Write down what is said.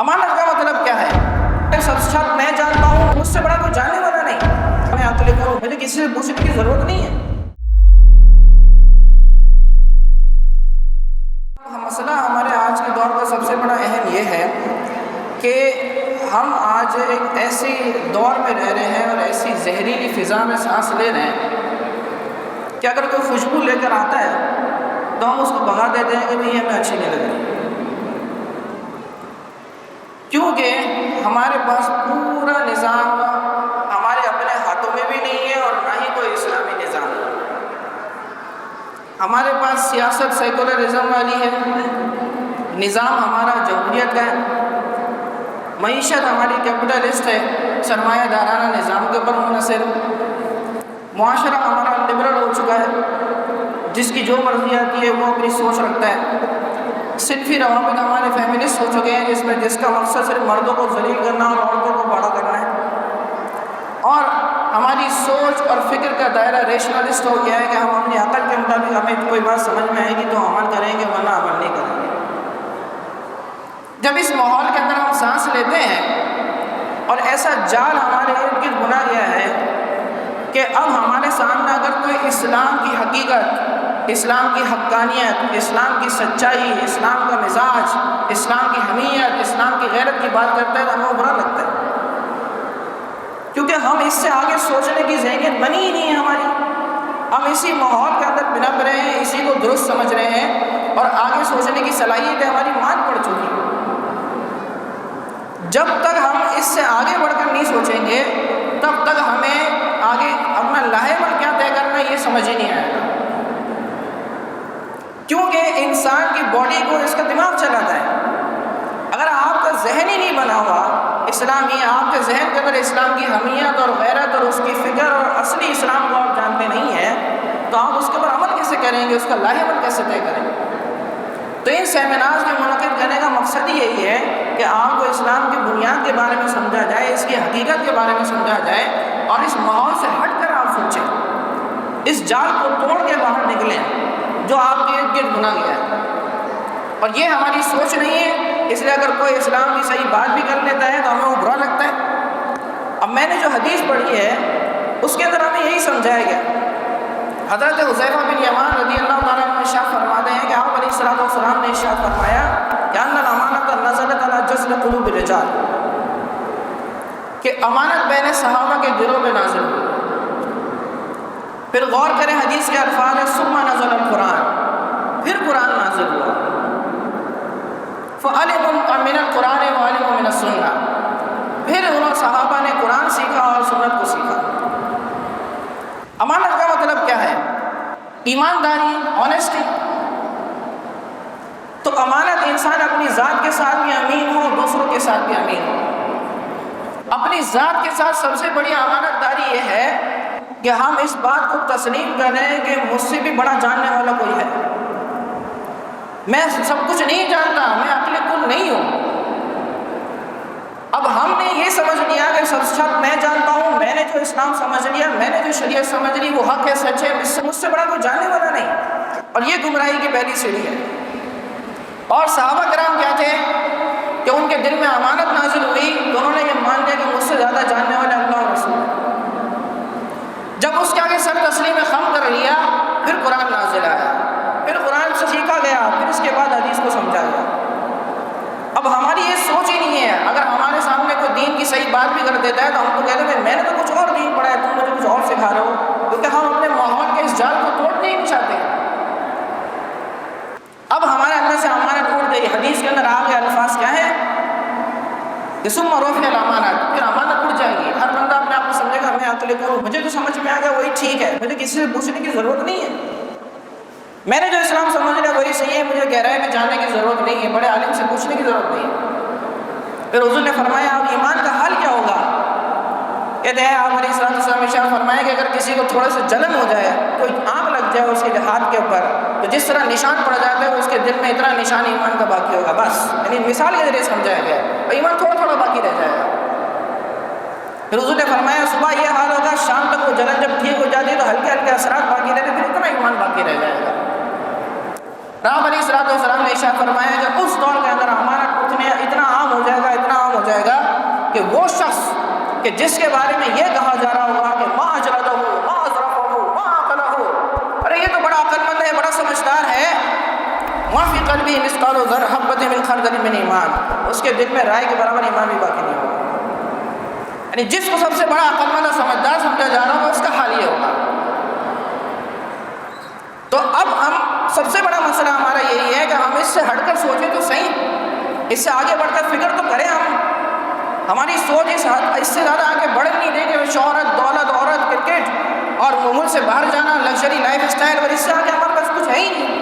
امانت کا مطلب کیا ہے؟ سب سب میں جانتا ہوں، مجھ سے بڑا کوئی جاننے والا نہیں، میں عقل کروں، مجھے کسی سے پوچھنے کی ضرورت نہیں ہے۔ مسئلہ ہمارے آج کے دور کا سب سے بڑا اہم یہ ہے کہ ہم آج ایک ایسی دور میں رہ رہے ہیں اور ایسی زہریلی فضا میں سانس لے رہے ہیں کہ اگر کوئی خوشبو لے کر آتا ہے تو ہم اس کو بھگا دیتے ہیں کہ بھئی ہمیں اچھی نہیں لگ رہی، کیونکہ ہمارے پاس پورا نظام ہمارے اپنے ہاتھوں میں بھی نہیں ہے اور نہ ہی کوئی اسلامی نظام ہے۔ ہمارے پاس سیاست سیکولرزم والی ہے، نظام ہمارا جمہوریت کا ہے، معیشت ہماری کیپٹلسٹ ہے، سرمایہ دارانہ نظام کے اوپر منحصر، معاشرہ ہمارا لبرل ہو چکا ہے، جس کی جو مرضی آتی ہے وہ اپنی سوچ رکھتا ہے، صنفی روابط ہمارے فیمنسٹ ہو چکے ہیں جس کا مقصد صرف مردوں کو ذلیل کرنا اور عورتوں کو بڑا کرنا ہے، اور ہماری سوچ اور فکر کا دائرہ ریشنلسٹ ہو گیا ہے کہ ہم اپنی عقل کے مطابق ہمیں کوئی بات سمجھ میں آئے گی تو عمل کریں گے ورنہ عمل نہیں کریں گے۔ جب اس ماحول کے اندر ہم سانس لیتے ہیں اور ایسا جال ہمارے ارد گرد بنا گیا ہے کہ اب ہمارے سامنے اگر کوئی اسلام کی حقیقت، اسلام کی حقانیت، اسلام کی سچائی، اسلام کا مزاج، اسلام کی حمیت، اسلام کی غیرت کی بات کرتا ہے تو ہمیں برا لگتا ہے، کیونکہ ہم اس سے آگے سوچنے کی ذہنیت بنی ہی نہیں ہے ہماری۔ ہم اسی ماحول کے اندر بنپ رہے ہیں، اسی کو درست سمجھ رہے ہیں اور آگے سوچنے کی صلاحیت ہماری مان پڑ چکی ہے۔ جب تک ہم اس سے آگے بڑھ کر نہیں سوچیں گے تب تک ہمیں آگے اپنا لاہے کیا طے کرنا یہ سمجھ ہی نہیں آئے گا، کیونکہ انسان کی باڈی کو اس کا دماغ چلاتا ہے۔ اگر آپ کا ذہن ہی نہیں بنا ہوا اسلامی، آپ کے ذہن کے اندر اسلام کی حمیت اور غیرت اور اس کی فکر اور اصلی اسلام کو آپ جانتے نہیں ہیں تو آپ اس کے اوپر عمل کیسے کریں گے، اس کا لاہے عمل کیسے طے کریں گے؟ تو ان سیمینارز کے منعقد کرنے کا مقصد ہی یہی ہے کہ آپ کو اسلام کی بنیاد کے بارے میں سمجھا جائے، اس کی حقیقت کے بارے میں سمجھا جائے اور اس ماحول سے ہٹ کر آپ سوچیں، اس جال کو توڑ کے باہر نکلیں جو آپ کے ارد گرد بنا گیا ہے۔ اور یہ ہماری سوچ نہیں ہے، اس لیے اگر کوئی اسلام کی صحیح بات بھی کر لیتا ہے تو ہمیں وہ برا لگتا ہے۔ اب میں نے جو حدیث پڑھی ہے اس کے اندر ہمیں یہی سمجھایا گیا۔ حضرت حذیفہ بن یمان رضی اللہ تعالیٰ عنہ ارشاد فرماتے ہیں کہ آپ علیہ الصلوۃ والسلام نے ارشاد فرمایا کہ ان الامانۃ نزلت علی جزل قلوب الرجال، کہ امانت بین صحابہ کے دلوں میں نازل ہوئی۔ پھر غور کریں حدیث کے الفاظ ہیں ثم نزل القرآن، پھر قرآن نازل ہوا، فعلموا من القرآن وعلموا من السنہ، پھر انہوں صحابہ نے قرآن سیکھا اور سنت کو سیکھا۔ امانت کا مطلب کیا ہے؟ ایمانداری، آنیسٹی۔ تو امانت انسان اپنی ذات کے ساتھ بھی امین ہو، دوسروں کے ساتھ بھی امین ہو۔ اپنی ذات کے ساتھ سب سے بڑی امانت داری یہ ہے کہ ہم اس بات کو تسلیم کریں کہ مجھ سے بھی بڑا جاننے والا کوئی ہے، میں سب کچھ نہیں جانتا، میں عقل کل نہیں ہوں۔ اب ہم نے یہ سمجھ لیا کہ سب میں جانتا ہوں، میں نے جو اسلام سمجھ لیا، میں نے جو شریعت سمجھ لی وہ حق ہے، سچ ہے، مجھ سے بڑا کوئی جاننے والا نہیں، اور یہ گمراہی کی پہلی سیڑھی ہے۔ اور صحابہ کرام کیا تھے کہ ان کے دل میں امانت نازل ہوئی تو انہوں نے یہ مان لیا کہ مجھ سے زیادہ جاننے والے اللہ اور رسول ہے۔ جب اس کے آگے سر تسلیم خم کر لیا پھر قرآن نازل آیا، پھر قرآن سے سیکھا گیا، پھر اس کے بعد حدیث کو سمجھا گیا۔ اب ہماری یہ سوچ ہی نہیں ہے، اگر ہمارے سامنے کوئی دین کی صحیح بات بھی کر دیتا ہے تو ہم تو کہتے ہیں میں نے تو کچھ اور دین پڑھا ہے، تم مجھے کچھ اور سکھا رہے ہو، کیونکہ ہم اپنے ماحول کے اس جال کو توڑنے ہی نہیں چاہتے۔ اب ہمارے اندر سے امانت ٹوٹ گئی، حدیث کے اندر آگے الفاظ کیا ہے کہ ثم رفع الامانۃ، پھر امانت ٹوٹ جائے گی۔ ہر بندہ اپنے آپ کو سمجھے گا میں عقل کروں، مجھے تو سمجھ میں آ گیا وہی ٹھیک ہے، مجھے کسی سے پوچھنے کی ضرورت نہیں ہے، میں نے جو اسلام سمجھ لیا وہی صحیح ہے، مجھے گہرائی میں جاننے کی ضرورت نہیں ہے، بڑے عالم سے پوچھنے کی ضرورت نہیں ہے۔ پھر حضور نے فرمایا اب ایمان کا حال کیا ہوگا؟ کہتے ہیں آپ علیہ الصلوۃ والسلام ارشاد فرمایا کہ اگر کسی کو تھوڑا سا جلن ہو جائے، کوئی آگ لگ جائے اس کے ہاتھ کے اوپر، تو جس طرح نشان پڑ جاتا ہے اس کے دل میں اتنا نشان ایمان کا باقی ہوگا، بس یعنی مثال کے ذریعے سمجھایا گیا ہے، اور ایمان تھوڑا تھوڑا باقی رہ جائے گا۔ پھر حضور نے فرمایا صبح یہ حال ہوگا، شام تک وہ جلن جب ٹھیک ہو جاتی ہے تو ہلکے ہلکے اثرات باقی رہتے، پھر اتنا ایمان باقی رہ جائے گا۔ آپ علیہ الصلوۃ والسلام نے ارشاد فرمایا کہ اس دور کے اندر امانت اتنا عام ہو جائے گا، کہ وہ شخص کہ جس کے بارے میں یہ کہا جا رہا ہوگا کہ ما اجلدہ ما اظرفہ ما عقلہ، ارے یہ تو بڑا عقل مند ہے، بڑا سمجھدار ہے، ما فی قلبہ مثقال حبۃ من خردل من ایمان، اس کے دل میں رائے کے برابر ایمان بھی باقی نہیں ہوگا۔ یعنی جس کو سب سے بڑا عقل مند اور سمجھدار سمجھا جا رہا ہوگا اس کا حال یہ ہوگا۔ تو اب ہم سب سے بڑا مسئلہ ہمارا یہی ہے کہ ہم اس سے ہٹ کر سوچیں تو صحیح، اس سے آگے بڑھ کر فکر تو کریں ہم، ہماری سوچ اس سے زیادہ آگے بڑھ نہیں دے کہ شہرت، دولت، عورت، کرکٹ اور ملک سے باہر جانا، لگژری لائف اسٹائل، اور اس سے آگے ہمارے پاس کچھ ہے ہی نہیں۔